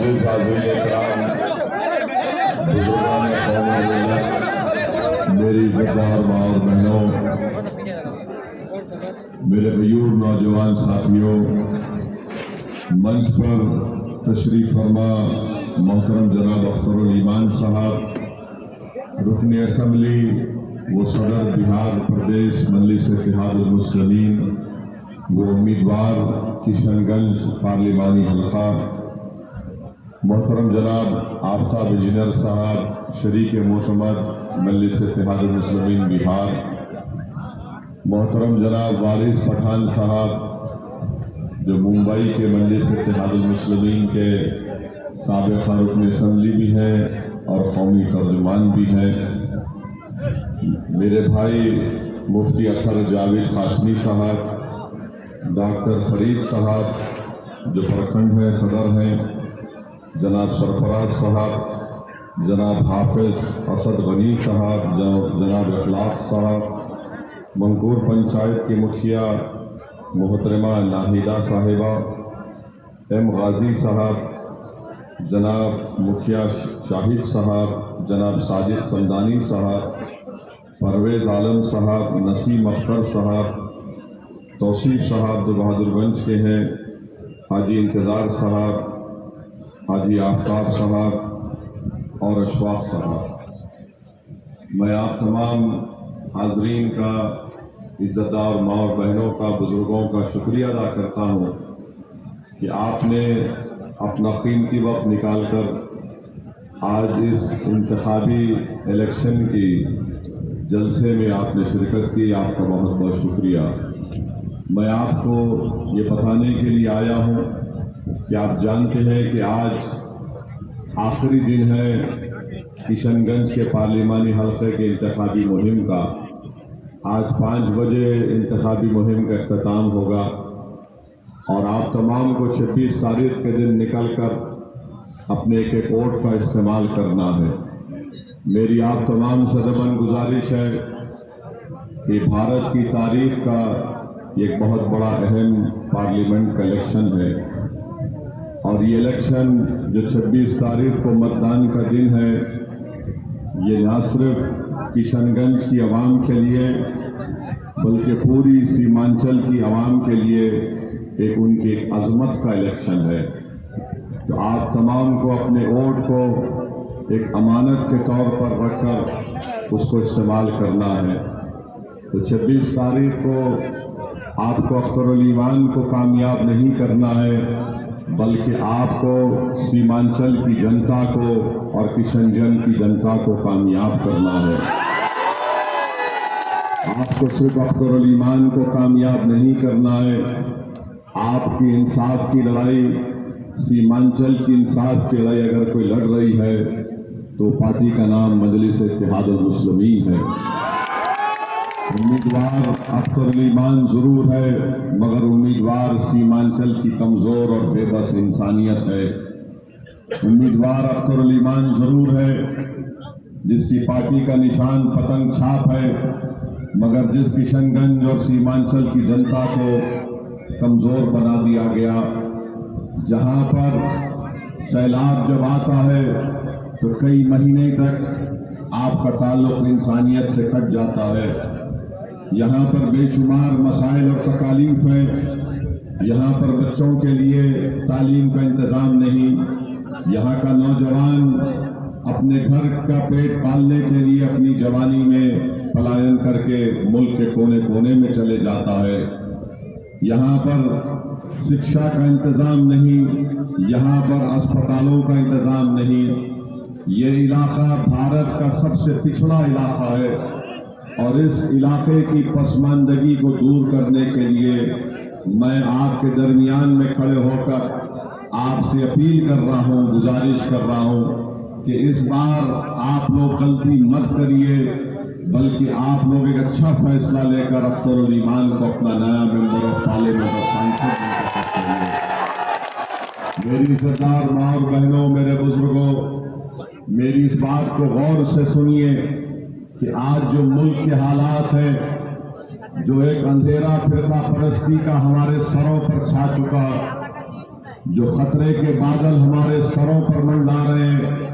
मुअज़्ज़िज़ हाज़िरीन इकराम, बुज़ुर्गान क़ौम व मिल्लत, मेरी इज़्ज़तदार माँ और बहनों, मेरे मयूर नौजवान साथियों, मंच पर तशरीफ़ फरमा मोहतरम जनाब अख्तरुल ईमान साहब, रुकन असम्बली व सदर बिहार प्रदेश मजलिस इत्तेहादुल मुस्लिमीन वो उम्मीदवार किशनगंज पार्लिमानी हल्का, मोहतरम जनाब आफ्ताब इंजीनियर साहब, शरीक मोतमद मजलिस इत्तेहादुल मुस्लिमीन बिहार, मोहतरम जनाब वारिस पठान साहब जो मुंबई के मजलिस इत्तेहादुल मुस्लिमीन के साबिक़ रुकन असम्बली भी हैं और कौमी तर्जुमान भी हैं, मेरे भाई मुफ्ती अख्तर जावेद कासमी साहब, डॉक्टर फरीद साहब जो प्रखंड हैं सदर हैं, जनाब सरफराज साहब, जनाब हाफिज असद गनी साहब, जनाब इखलाक साहब, मंगूर पंचायत की मुखिया मोहतरमा नाहिदा साहिबा, एम गाजी साहब, जनाब मुखिया शाहिद साहब, जनाब साजिद समदानी साहब, परवेज़ आलम साहब, नसीम अख्तर साहब, तौसीफ साहब जो बहादुरगंज के हैं, हाजी इंतज़ार साहब, हाजी आफ्ताब साहब और अशफाक साहब, मैं आप तमाम हाज़रीन का, इज़्ज़तदार माँ और बहनों का, बुज़ुर्गों का शुक्रिया अदा करता हूँ कि आपने अपना कीमती वक्त निकाल कर आज इस इंतखाबी इलेक्शन की जलसे में आपने शिरकत की। आपका बहुत बहुत शुक्रिया। मैं आपको ये बताने के लिए आया हूँ कि आप जानते हैं कि आज आखिरी दिन है किशनगंज के पार्लिमानी हल्के के इंतखाबी मुहिम का। आज 5 बजे इंतखाबी मुहिम का अख्ताम होगा और आप तमाम को 26 तारीख के दिन निकल कर अपने एक एक वोट का इस्तेमाल करना है। मेरी आप तमाम से दमन गुजारिश है कि भारत की तारीख का एक बहुत बड़ा अहम पार्लियामेंट का इलेक्शन है और ये इलेक्शन जो 26 तारीख को मतदान का दिन है, ये न सिर्फ किशनगंज की आवाम के लिए बल्कि पूरी सीमांचल की आवाम के लिए एक उनकी एक अजमत का इलेक्शन है। तो आप तमाम को अपने वोट को एक अमानत के तौर पर रखकर उसको इस्तेमाल करना है। तो 26 तारीख को आपको अख्तरुल ईमान को कामयाब नहीं करना है बल्कि आपको सीमांचल की जनता को और किशनगंज की जनता को कामयाब करना है। आपको सिर्फ अख्तरुल ईमान को कामयाब नहीं करना है, आपकी इंसाफ की लड़ाई, सीमांचल की इंसाफ की लड़ाई अगर कोई लड़ रही है तो पार्टी का नाम मजलिस इत्तेहादुल मुस्लिमीन है। उम्मीदवार अख्तरुल ईमान जरूर है मगर उम्मीदवार सीमांचल की कमज़ोर और बेबस इंसानियत है। उम्मीदवार अख्तरुल ईमान जरूर है जिसकी पार्टी का निशान पतंग छाप है मगर जिस किशनगंज और सीमांचल की जनता को कमज़ोर बना दिया गया, जहां पर सैलाब जब आता है तो कई महीने तक आपका ताल्लुक़ इंसानियत से कट जाता है। यहाँ पर बेशुमार मसाइल और तकालीफ हैं। यहाँ पर बच्चों के लिए तालीम का इंतज़ाम नहीं। यहाँ का नौजवान अपने घर का पेट पालने के लिए अपनी जवानी में पलायन करके मुल्क के कोने कोने में चले जाता है। यहाँ पर शिक्षा का इंतज़ाम नहीं, यहाँ पर अस्पतालों का इंतज़ाम नहीं। ये इलाका भारत का सबसे पिछड़ा इलाका है और इस इलाके की पसमानदगी को दूर करने के लिए मैं आपके दरमियान में खड़े होकर आपसे अपील कर रहा हूँ, गुजारिश कर रहा हूँ कि इस बार आप लोग गलती मत करिए बल्कि आप लोग एक अच्छा फैसला लेकर अख्तरुल ईमान को अपना नया मेंबर ऑफ पार्लियामेंट और सांसद बना सकते हैं। मेरी इज़्ज़तदार माँ और बहनों, मेरे बुजुर्गों, मेरी इस बात को गौर से सुनिए कि आज जो मुल्क के हालात हैं, जो एक अंधेरा फिरका परस्ती का हमारे सरों पर छा चुका, जो खतरे के बादल हमारे सरों पर मंडरा रहे हैं,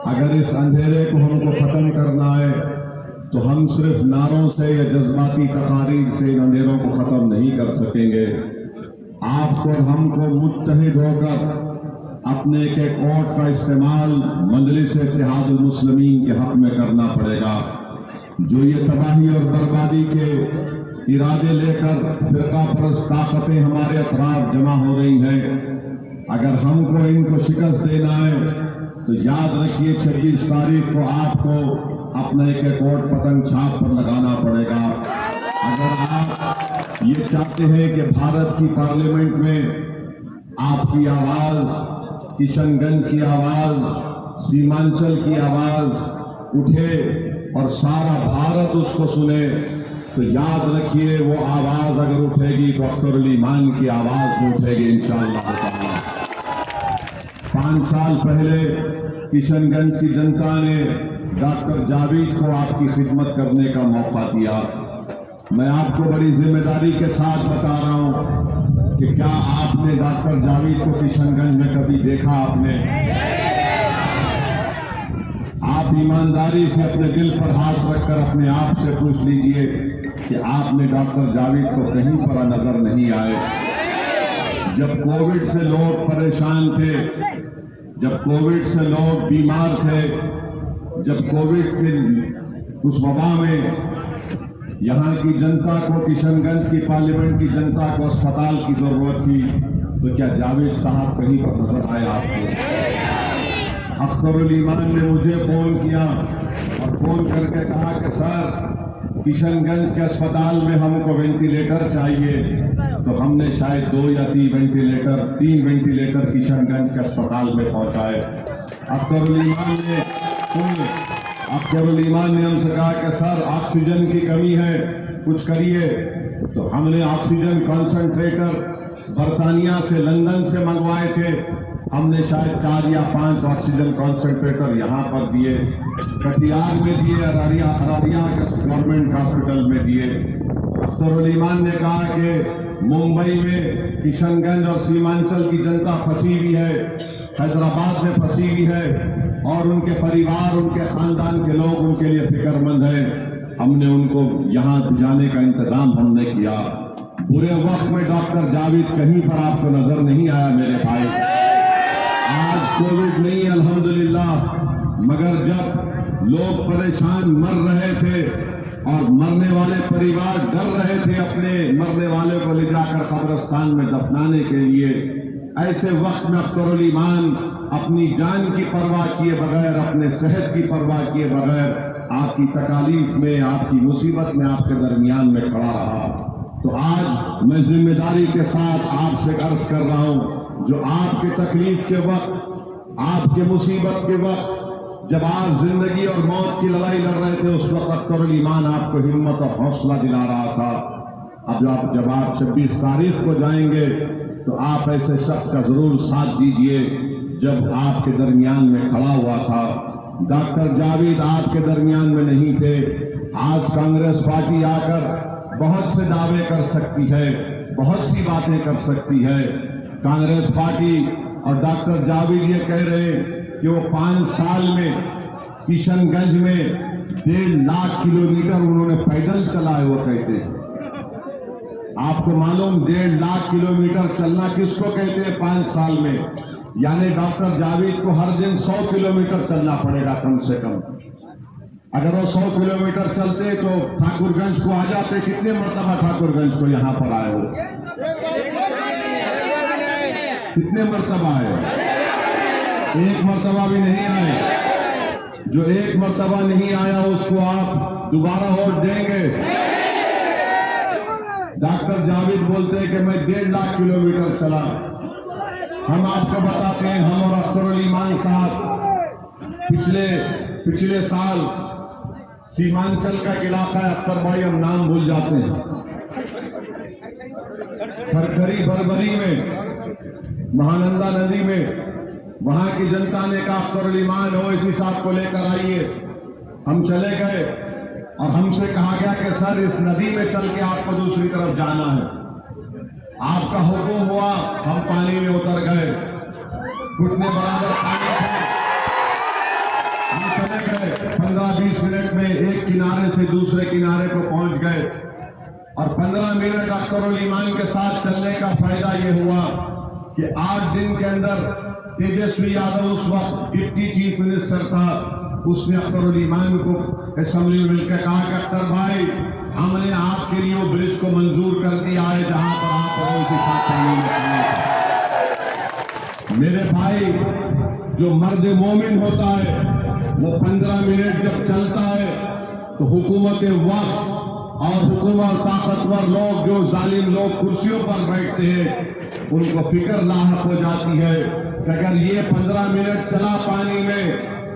अगर इस अंधेरे को हमको खत्म करना है तो हम सिर्फ नारों से या जज्बाती तकारीर से इन अंधेरों को खत्म नहीं कर सकेंगे। आपको और हमको मुत्तहिद होकर अपने एक एक वोट का इस्तेमाल मजलिस इत्तेहादुल मुस्लिमीन के हक में करना पड़ेगा। जो ये तबाही और बर्बादी के इरादे लेकर फिरका परस्त ताकतें हमारे अतराफ जमा हो रही हैं, अगर हमको इनको शिकस्त देना है तो याद रखिए 26 तारीख को आपको अपना एक एक वोट पतंग छाप पर लगाना पड़ेगा। अगर आप ये चाहते हैं कि भारत की पार्लियामेंट में आपकी आवाज, किशनगंज की आवाज, सीमांचल की आवाज उठे और सारा भारत उसको सुने, तो याद रखिए वो आवाज अगर उठेगी तो अख्तरुल ईमान की आवाज में उठेगी इंशाअल्लाह ताला। 5 साल पहले किशनगंज की जनता ने डॉक्टर जावेद को आपकी खिदमत करने का मौका दिया। मैं आपको बड़ी जिम्मेदारी के साथ बता रहा हूं कि क्या आपने डॉक्टर जावेद को किशनगंज में कभी देखा? आपने? आप ईमानदारी से अपने दिल पर हाथ रखकर अपने आप से पूछ लीजिए कि आपने डॉक्टर जावेद को कहीं पर नजर नहीं आए। जब कोविड से लोग परेशान थे, जब कोविड से लोग बीमार थे, जब कोविड के उस वबा में यहाँ की जनता को, किशनगंज की पार्लियामेंट की जनता को अस्पताल की जरूरत थी, तो क्या जावेद साहब कहीं पर नजर आए आपको? अख्तरुल ईमान ने मुझे फोन किया और फोन करके कहा कि सर, किशनगंज के अस्पताल में हमको वेंटिलेटर चाहिए। तो हमने शायद 2 या 3 वेंटिलेटर किशनगंज के अस्पताल में पहुंचाए। अख्तरुल ईमान ने हमसे कहा कि सर, ऑक्सीजन की कमी है, कुछ करिए। तो हमने ऑक्सीजन कॉन्सेंट्रेटर बर्तानिया से, लंदन से मंगवाए थे। हमने शायद 4 या 5 ऑक्सीजन कॉन्सेंट्रेटर यहाँ पर दिए, कटिहार में दिए, अरारिया गवर्नमेंट हॉस्पिटल में दिए। अख्तरुल ईमान ने कहा कि मुंबई में किशनगंज और सीमांचल की जनता फंसी हुई है, हैदराबाद में फंसी हुई है, और उनके परिवार, उनके खानदान के लोग उनके लिए फिक्रमंद हैं। हमने उनको यहाँ जाने का इंतजाम हमने किया। बुरे वक्त में डॉक्टर जावेद कहीं पर आपको नजर नहीं आया मेरे भाई। आज कोविड नहीं, अल्हम्दुलिल्लाह, मगर जब लोग परेशान मर रहे थे और मरने वाले परिवार डर रहे थे अपने मरने वाले को ले जाकर कब्रिस्तान में दफनाने के लिए, ऐसे वक्त में अख्तरुल ईमान अपनी जान की परवाह किए बगैर, अपने सेहत की परवाह किए बगैर आपकी तकालीफ में, आपकी मुसीबत में आपके दरमियान में खड़ा रहा। तो आज मैं जिम्मेदारी के साथ आपसे अर्ज कर रहा हूं, जो आपके तकलीफ के वक्त, आपके मुसीबत के वक्त, जब आप जिंदगी और मौत की लड़ाई लड़ रहे थे, उस वक्त अख्तरुल ईमान आपको हिम्मत और हौसला दिला रहा था। अब जब आप 26 तारीख को जाएंगे तो आप ऐसे शख्स का जरूर साथ दीजिए जब आपके दरमियान में खड़ा हुआ था। डॉक्टर जावेद आपके दरमियान में नहीं थे। आज कांग्रेस पार्टी आकर बहुत से दावे कर सकती है, बहुत सी बातें कर सकती है। कांग्रेस पार्टी और डॉक्टर जावेद ये कह रहे हैं कि वो 5 साल में किशनगंज में 1.5 लाख किलोमीटर उन्होंने पैदल चलाए। वो कहते हैं, आपको मालूम 1.5 लाख किलोमीटर चलना किसको कहते हैं 5 साल में? यानी डॉक्टर जावेद को हर दिन 100 किलोमीटर चलना पड़ेगा कम से कम। अगर वो 100 किलोमीटर चलते तो ठाकुरगंज को आ जाते। कितने मरतबा ठाकुरगंज को यहाँ पर आए हो? कितने मरतबा आए? 1 मरतबा भी नहीं आए। जो 1 मरतबा नहीं आया उसको आप दोबारा वोट देंगे? डॉक्टर जावेद बोलते हैं कि मैं 1.5 लाख किलोमीटर चला। हम आपको बताते हैं, हम और अख्तरुल ईमान साहब पिछले साल सीमांचल का इलाका है, अख्तर भाई हम नाम भूल जाते हैं, खरखरी बरबरी में, महानंदा नदी में, वहां की जनता ने कहा अख्तरुल ईमान ओवैसी साहब को लेकर आइए। हम चले गए और हमसे कहा गया कि सर इस नदी में चल के आपको दूसरी तरफ जाना है। आपका हुक्म हुआ, हम पानी में उतर गए। घुटने बराबर पानी थे। हम चले गए 15-20 मिनट में एक किनारे से दूसरे किनारे को पहुंच गए और 15 मिनट अख्तरुल ईमान के साथ चलने का फायदा यह हुआ कि 8 दिन के अंदर तेजस्वी यादव उस वक्त डिप्टी चीफ मिनिस्टर था, उसने अख्तरुल ईमान को असेंबली में मिलकर कहा कि अख्तर भाई, हमने आपके लिए वो ब्रिज को मंजूर कर दिया है जहां पर आप रहो, उसी साथ पानी में पानी। मेरे भाई, जो मर्द मोमिन होता है वो 15 मिनट जब चलता है तो हुकूमत वक्त और हुकूमत ताकतवर लोग, जो जालिम लोग कुर्सियों पर बैठते हैं, उनको फिक्र लाहक हो जाती है कि अगर ये 15 मिनट चला पानी में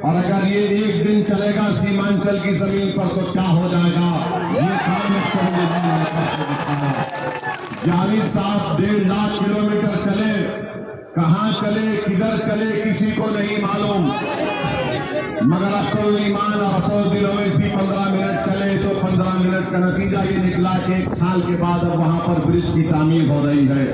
और अगर ये एक दिन चलेगा सीमांचल की जमीन पर तो क्या हो जाएगा। ये काम जावेद साहब 1.5 लाख किलोमीटर चले, कहां चले, किधर चले, किसी को नहीं मालूम, मगर अख्तरुल ईमान और असदुद्दीन ओवैसी 15 मिनट चले तो 15 मिनट का नतीजा ये निकला कि 1 साल के बाद अब वहां पर ब्रिज की तामीर हो रही है।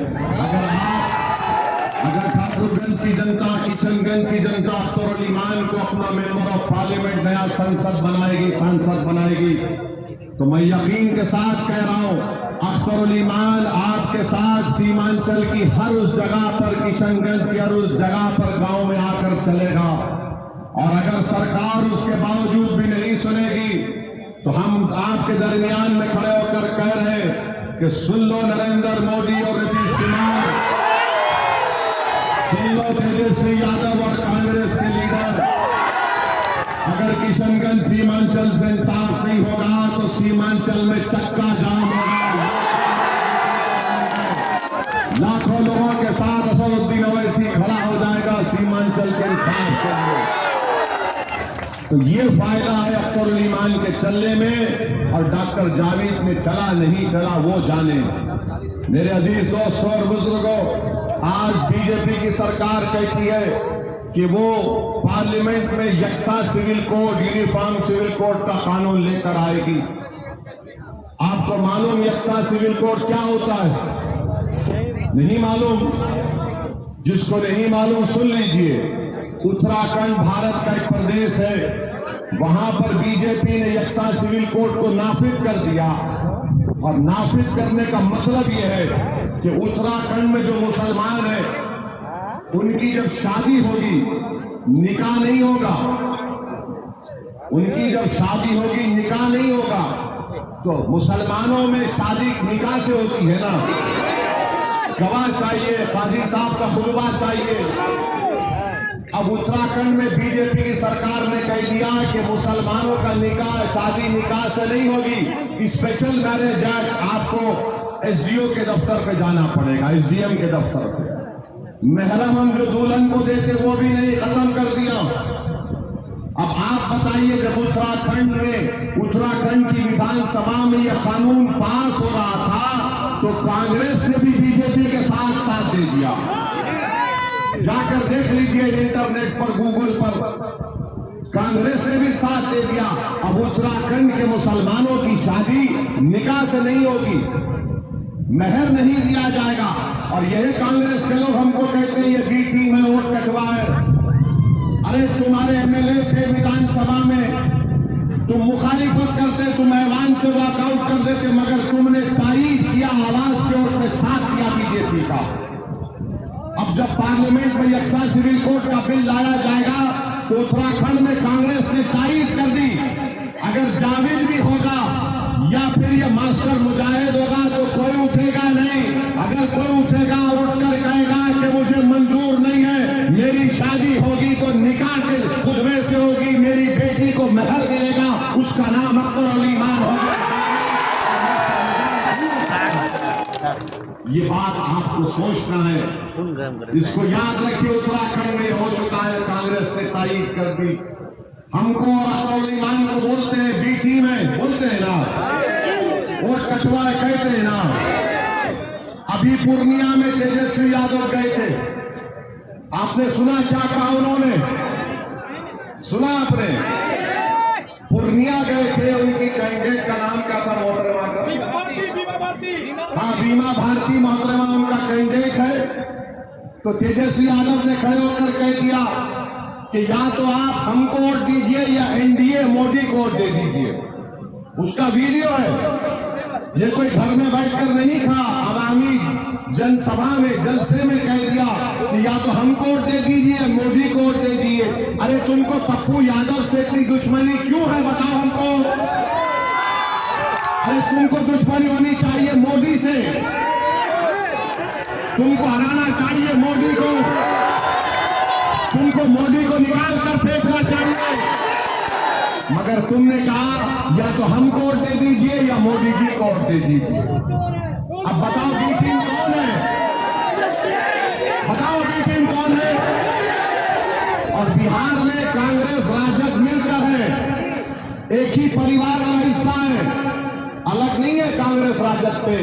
अगर ठाकुरगंज की जनता, किशनगंज की जनता अख्तरुल ईमान को अपना मेंबर ऑफ पार्लियामेंट, नया सांसद बनाएगी, तो मैं यकीन के साथ कह रहा हूं, अख्तरुल ईमान आपके साथ सीमांचल की हर उस जगह पर, किशनगंज की हर उस जगह पर गांव में आकर चलेगा। और अगर सरकार उसके बावजूद भी नहीं सुनेगी तो हम आपके दरमियान में खड़े होकर कह रहे हैं कि सुन लो नरेंद्र मोदी और नीतीश कुमार, सुन लो तेजस्वी यादव और कांग्रेस के लीडर, अगर किशनगंज सीमांचल से इंसाफ नहीं होगा तो सीमांचल में चक्का जाम होगा। लाखों लोगों के साथ असदुद्दीन ओवैसी खड़ा हो जाएगा सीमांचल के इंसाफ के लिए। तो ये फायदा है अख्तरुल ईमान के चलने में, और डॉक्टर जावेद में चला नहीं चला वो जाने। मेरे अजीज दोस्तों और बुजुर्गों, आज बीजेपी की सरकार कहती है कि वो पार्लियामेंट में यकसा civil code, uniform civil code का कानून लेकर आएगी। आपको मालूम यकसा सिविल कोड क्या होता है? नहीं मालूम? जिसको नहीं मालूम सुन लीजिए। उत्तराखंड भारत का एक प्रदेश है, वहां पर बीजेपी ने यकसा सिविल कोड को नाफिज कर दिया, और नाफिज करने का मतलब यह है कि उत्तराखंड में जो मुसलमान हैं उनकी जब शादी होगी, निकाह नहीं होगा, उनकी जब शादी होगी निकाह नहीं होगा। तो मुसलमानों में शादी निकाह से होती है ना, गवाह चाहिए, काजी साहब का खुतबा चाहिए। अब उत्तराखंड में बीजेपी की सरकार ने कह दिया कि मुसलमानों का निकाह, शादी निकाह से नहीं होगी। स्पेशल मैरिज एक्ट, आपको एसडीओ के दफ्तर पे जाना पड़ेगा, एसडीएम के दफ्तर पे। महरम हम जो दुल्हन को देते वो भी नहीं, खत्म कर दिया। अब आप बताइए, जब उत्तराखंड की विधानसभा में यह कानून पास हो रहा था तो कांग्रेस ने भी बीजेपी के साथ दे दिया। जाकर देख लीजिए इंटरनेट पर, गूगल पर, कांग्रेस ने भी साथ दे दिया। अब उत्तराखंड के मुसलमानों की शादी निकाह से नहीं होगी, महर नहीं दिया जाएगा। और यही कांग्रेस के लोग हमको कहते हैं ये बी टीम है, वोट कटवा है। अरे तुम्हारे एमएलए थे विधानसभा में, तुम मुखालिफत करते, तुम ऐवान से वॉकआउट कर देते, मगर तुमने तारीफ किया, आवाज के वोट में साथ दिया बीजेपी का। अब जब पार्लियामेंट में यकसा सिविल कोड का बिल लाया जाएगा तो उत्तराखंड में कांग्रेस ने तारीफ कर दी। अगर जावेद भी होगा या फिर ये मास्टर मुजाहिद होगा तो कोई उठेगा नहीं। अगर कोई उठेगा और उठकर कहेगा कि मुझे मंजूर नहीं है, मेरी शादी होगी तो निकाह के खुदबे से होगी, मेरी बेटी को महल मिलेगा, उसका नाम अख्तरुल ईमान होगा। ये बात आपको सोचना है, इसको याद रखिए। उत्तराखंड में हो चुका है, कांग्रेस ने तारीफ कर दी। हमको और अख्तरुल ईमान को बोलते हैं बी टीम है, बोलते हैं ना, वोट कटवा कहते हैं ना। अभी पूर्णिया में तेजस्वी यादव गए थे, आपने सुना क्या कहा उन्होंने? सुना आपने? पूर्णिया गए थे, उनकी कैंडिडेट का नाम क्या था मोहतरमा का? हाँ, बीमा भारती मोहतरमा उनका कैंडिडेट है। तो तेजस्वी यादव ने खड़े होकर कह दिया कि या तो आप हमको वोट दीजिए या एनडीए मोदी को वोट दे दीजिए। उसका वीडियो है, ये कोई घर में बैठकर नहीं कहा, आवामी जनसभा में जलसे में कह दिया कि या तो हमको वोट दे दीजिए मोदी को वोट दे दीजिए। अरे तुमको पप्पू यादव से इतनी दुश्मनी क्यों है बताओ हमको? अरे तुमको दुश्मनी होनी चाहिए मोदी से, तुमको हराना चाहिए मोदी को, तुमको मोदी को निकाल कर फेंकना चाहिए। मगर तुमने कहा या तो हमको वोट दे दीजिए या मोदी जी को वोट दे दीजिए। अब बताओ बी टीम कौन है? बताओ बी टीम कौन है? और बिहार में कांग्रेस राजद मिलकर है, एक ही परिवार का हिस्सा है, अलग नहीं है कांग्रेस राजद से।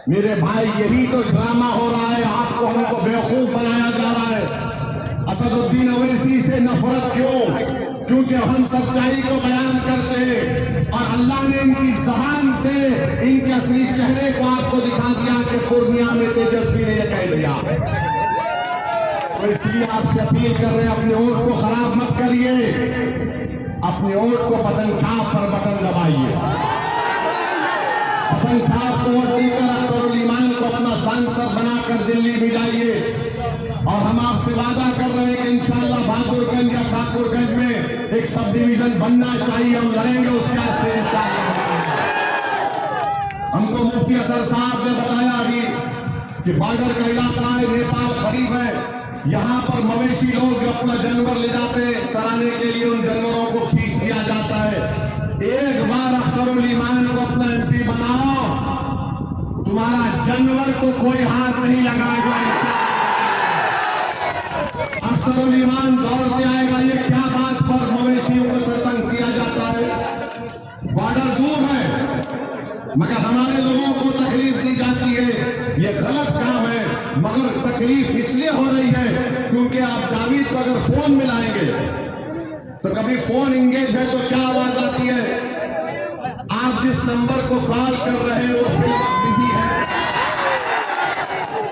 मेरे भाई यही तो ड्रामा हो रहा है, आपको हमको बेवकूफ बनाया जा रहा है। असदुद्दीन ओवैसी से नफरत क्यों? क्योंकि हम सच्चाई को बयान करते हैं और अल्लाह ने इनकी जबान से इनके असली चेहरे को आपको दिखा दिया कि पूर्णिया में तेजस्वी ने यह कह दिया। तो इसलिए आपसे अपील कर रहे हैं, अपने वोट को खराब मत करिए, अपने वोट को बटन छाप पर बटन दबाइए। बटन छाप को वोट देकर अख्तरुल ईमान को अपना सांसद बनाकर दिल्ली में जाइए। और हम आपसे वादा कर रहे हैं कि इंशाअल्लाह बहादुरगंज या ठाकुरगंज में एक सब डिवीजन बनना चाहिए, हम लड़ेंगे उसके वास्ते इंशाअल्लाह। हमको मुफ्ती अतर साहब ने बताया अभी कि बॉर्डर का इलाका है, नेपाल करीब है, यहाँ पर मवेशी लोग जो अपना जानवर ले जाते हैं चराने के लिए, उन जानवरों को खींच दिया जाता है। एक बार अख्तरुल ईमान को अपना एमपी बनाओ, तुम्हारा जानवर को कोई हाथ नहीं लगाएगा। अख्तरुल ईमान दौड़ते आएगा, ये क्या बात पर मवेशियों को तंग किया जाता है? बॉर्डर दूर है मगर हमारे लोगों को तकलीफ दी जाती है, ये गलत काम है। मगर तकलीफ इसलिए हो रही है क्योंकि आप जावेद को अगर फोन मिलाएंगे तो कभी फोन इंगेज है तो क्या आवाज आती है? आप जिस नंबर को कॉल कर रहे हो वो बिजी है,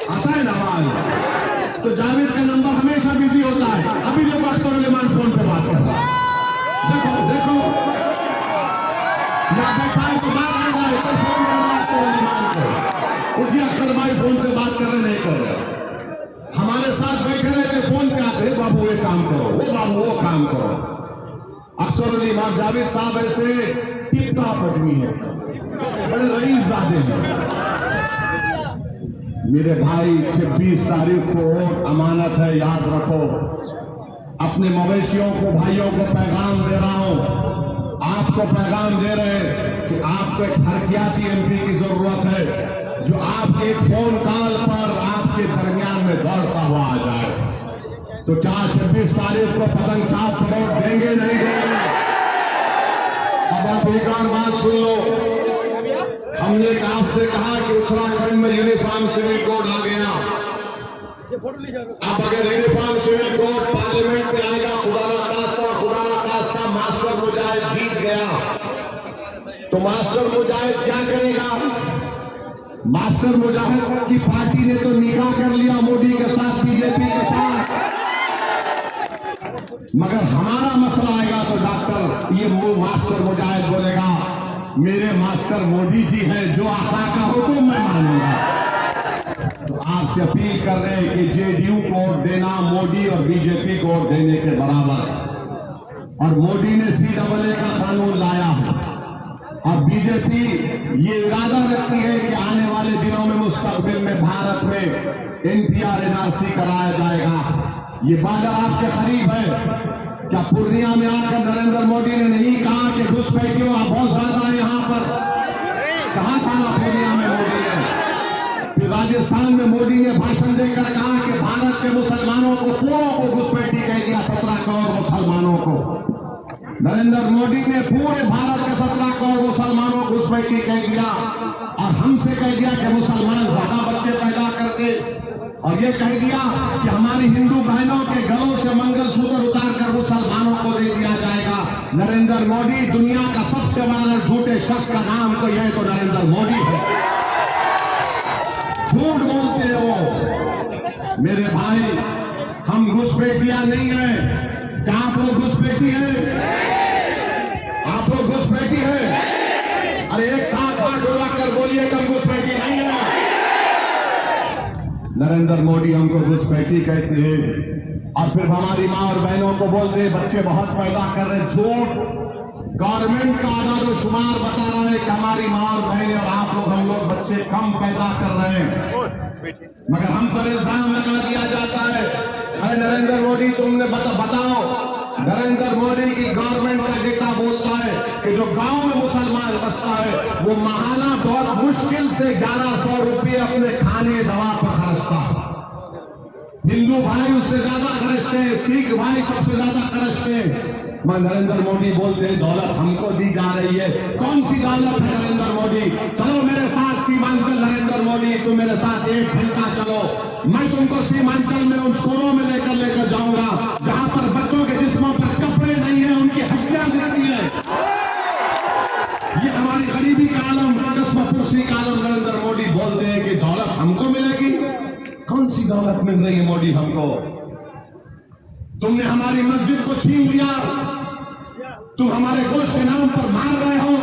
आता है ना आवाज? तो जावेद का नंबर हमेशा बिजी होता है। अभी जो अख्तरुल ईमान फोन पे बात कर रहा है, देखो देखो, या बैठा है तो बात कर रहा है, तो फोन कर रहा है अख्तरुल ईमान को, उठिए अख्तर भाई फोन से बात कर रहे नहीं कर रहे। हमारे साथ बैठे रहते फोन पे आते, बाबू ये काम करो, वो बाबू वो काम करो। अख्तरुल ईमान जावेद साहब ऐसे टिप टॉप आदमी है, बड़े रईसजादे हैं। मेरे भाई 26 तारीख को अमानत है, याद रखो। अपने मवेशियों को, भाइयों को पैगाम दे रहा हूं, आपको पैगाम दे रहे हैं कि आपको एक हरकियाती एमपी की जरूरत है जो आपके एक फोन कॉल पर आपके दरमियान में दौड़ता हुआ आ जाए। तो क्या 26 तारीख को पतंग छाप पर वोट देंगे नहीं देंगे? अब आप एक और बात सुन लो, हमने आपसे कहा कि उत्तराखंड में यूनिफॉर्म सिविल कोड आ गया। अब अगर यूनिफॉर्म सिविल कोड पार्लियामेंट में आएगा, खुदा ना खास्ता मास्टर मुजाहिद जीत गया तो मास्टर मुजाहिद क्या करेगा? मास्टर मुजाहिद की पार्टी ने तो निकाह कर लिया मोदी के साथ, बीजेपी के साथ। मगर हमारा मसला आएगा तो डॉक्टर ये मास्टर मुजाहिद बोलेगा मेरे मास्टर मोदी जी हैं, जो आका का हुक्म मैं मानूंगा। तो आपसे अपील कर रहे हैं कि जेडीयू को वोट देना मोदी और बीजेपी को वोट देने के बराबर। और मोदी ने CAA का कानून लाया है और बीजेपी ये इरादा रखती है कि आने वाले दिनों में मुस्तकबिल में भारत में NPR NRC कराया जाएगा। ये वादा आपके करीब है। क्या पूर्णिया में आकर नरेंद्र मोदी ने नहीं कहा कि घुसपैठियों आप बहुत ज्यादा है यहाँ पर? कहा था ना पूर्णिया में मोदी ने? फिर राजस्थान में मोदी ने भाषण देकर कहा कि भारत के मुसलमानों को पूरों को घुसपैठी कह दिया, 17 करोड़ मुसलमानों को। नरेंद्र मोदी ने पूरे भारत के 17 करोड़ मुसलमानों को घुसपैठी कह दिया और हमसे कह दिया कि मुसलमान ज्यादा बच्चे पैदा करते, और ये कह दिया कि हमारी हिंदू बहनों के गलों से मंगलसूत्र उतार कर मुसलमानों को दे दिया जाएगा। नरेंद्र मोदी दुनिया का सबसे बड़ा झूठे शख्स का नाम तो यह तो नरेंद्र मोदी है। झूठ बोलते हैं वो। मेरे भाई, हम घुसपैठिया नहीं है। क्या आप लोग घुसपैठी हैं? आप लोग घुसपैठी हैं? अरे एक साथ हाथ उठाकर बोलिए कि हम घुसपैठी नहीं है। नरेंद्र मोदी हमको घुसपैठी कहते हैं और फिर हमारी माँ और बहनों को बोलते हैं बच्चे बहुत पैदा कर रहे हैं। झूठ। गवर्नमेंट का आदाद-ओ-शुमार बता रहा है कि हमारी माँ और बहनें और आप लोग, हम लोग बच्चे कम पैदा कर रहे हैं, मगर हम पर इल्जाम लगा दिया जाता है, अरे नरेंद्र मोदी तुमने बताओ। नरेंद्र मोदी की गवर्नमेंट का डेटा बोलता है कि जो गांव में मुसलमान बसता है वो महाना बहुत मुश्किल से 1100 रुपये अपने खाने दवा पर खर्चता है। हिंदू भाई उससे ज्यादा खर्चते हैं, सिख भाई सबसे ज्यादा खर्चते हैं। मैं नरेंद्र मोदी बोलते हैं दौलत हमको दी जा रही है। कौन सी दौलत है नरेंद्र मोदी? चलो मेरे साथ सीमांचल नरेंद्र मोदी, तुम मेरे साथ 1 घंटा चलो, मैं तुमको सीमांचल में उन स्कूलों में लेकर जाऊंगा जहां पर बच्चों के जिस्मों पर कपड़े नहीं है, उनकी हड्डियां दिखती है। ये हमारी गरीबी का आलम, कस्मपुरसी का आलम। नरेंद्र मोदी बोलते हैं कि दौलत हमको मिलेगी। कौन सी दौलत मिल रही है मोदी हमको? तुमने हमारी मस्जिद को छीन लिया, तुम हमारे गोश्त के नाम पर मार रहे हो,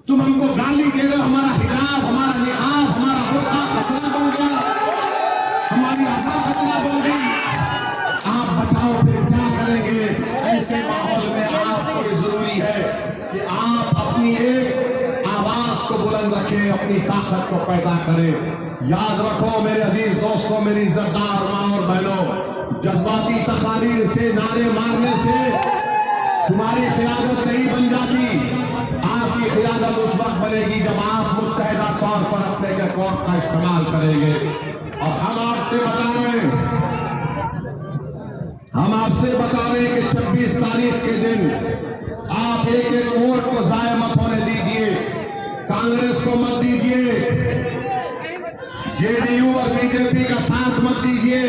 तुम हमको गाली दे रहे हो, हमारा हिजाब, हमारा निकाब, हमारा बुर्का खतरा बन गया, हमारी आशा खतरा बन गई। आप बताओ फिर क्या करेंगे? ऐसे माहौल में आपको जरूरी है कि आप अपनी एक आवाज को बुलंद रखें, अपनी ताकत को पैदा करें। याद रखो मेरे अजीज दोस्तों, मेरी इज्जतदार माँ और बहनों, जज्बाती तकारीर से, नारे मारने से तुम्हारी क़यादत नहीं बन जाती। आपकी क़यादत उस वक्त बनेगी जब आप मुत्तहिदा तौर पर अपने कौर का इस्तेमाल करेंगे। और हम आपसे बता रहे हैं कि 26 तारीख के दिन आप एक वोट को जाया मत होने दीजिए, कांग्रेस को मत दीजिए, जेडीयू और बीजेपी का साथ मत दीजिए।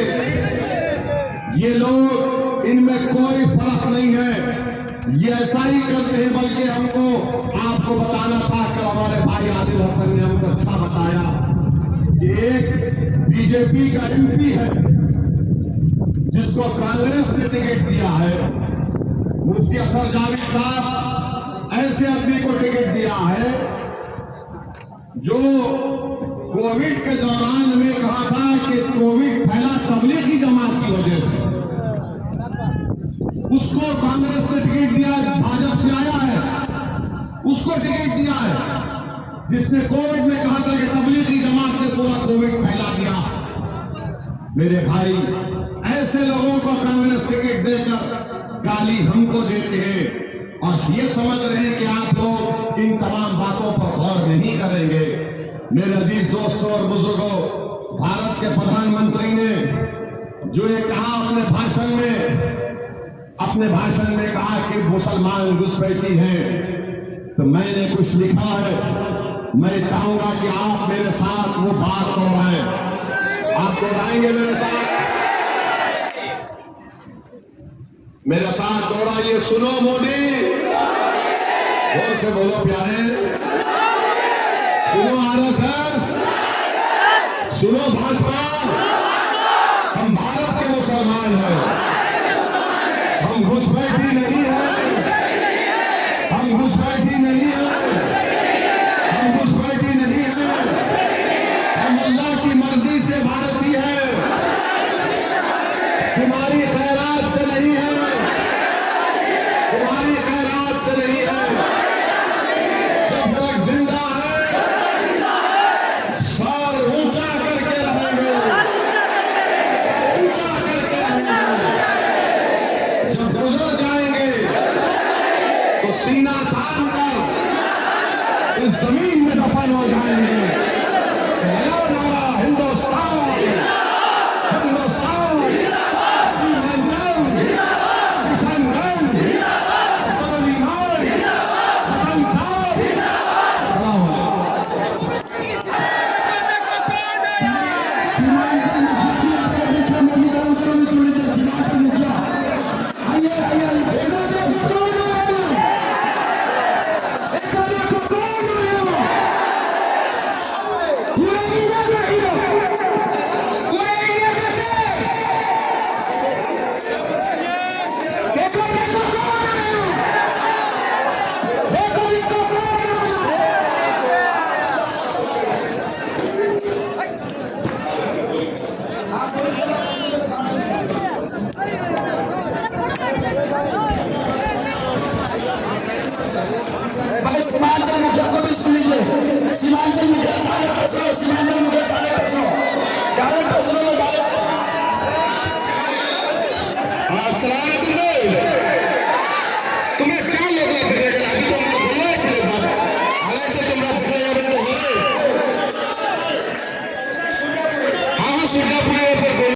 ये लोग, इनमें कोई फर्क नहीं है, ये ऐसा ही करते हैं। बल्कि हमको आपको बताना था कि हमारे भाई आदिल हसन ने हमको अच्छा बताया कि एक बीजेपी का एमपी है जिसको कांग्रेस ने टिकट दिया है, मुफ्ती अख्तर जावेद साहब, ऐसे आदमी को टिकट दिया है जो कोविड के दौरान में कहा था कि कोविड फैला तबलीगी जमात की वजह से, उसको कांग्रेस ने टिकट दिया, भाजपा से आया है, उसको टिकट दिया है, जिसने कोविड में कहा था कि तबलीगी जमात ने पूरा कोविड फैला दिया। मेरे भाई, ऐसे लोगों को कांग्रेस टिकट देकर गाली हमको देते हैं और ये समझ रहे हैं कि आप लोग इन तमाम बातों पर गौर नहीं करेंगे। मेरे अजीज दोस्तों और बुजुर्गों, भारत के प्रधानमंत्री ने जो ये कहा अपने भाषण में कहा कि मुसलमान घुसपैठी हैं, तो मैंने कुछ लिखा है, मैं चाहूंगा कि आप मेरे साथ वो बात दोहराएं। आप दोहराएंगे मेरे साथ दोहराइए। सुनो मोदी, जोर से बोलो प्यारे, सुनो आरएसएस, सुनो भाजपा,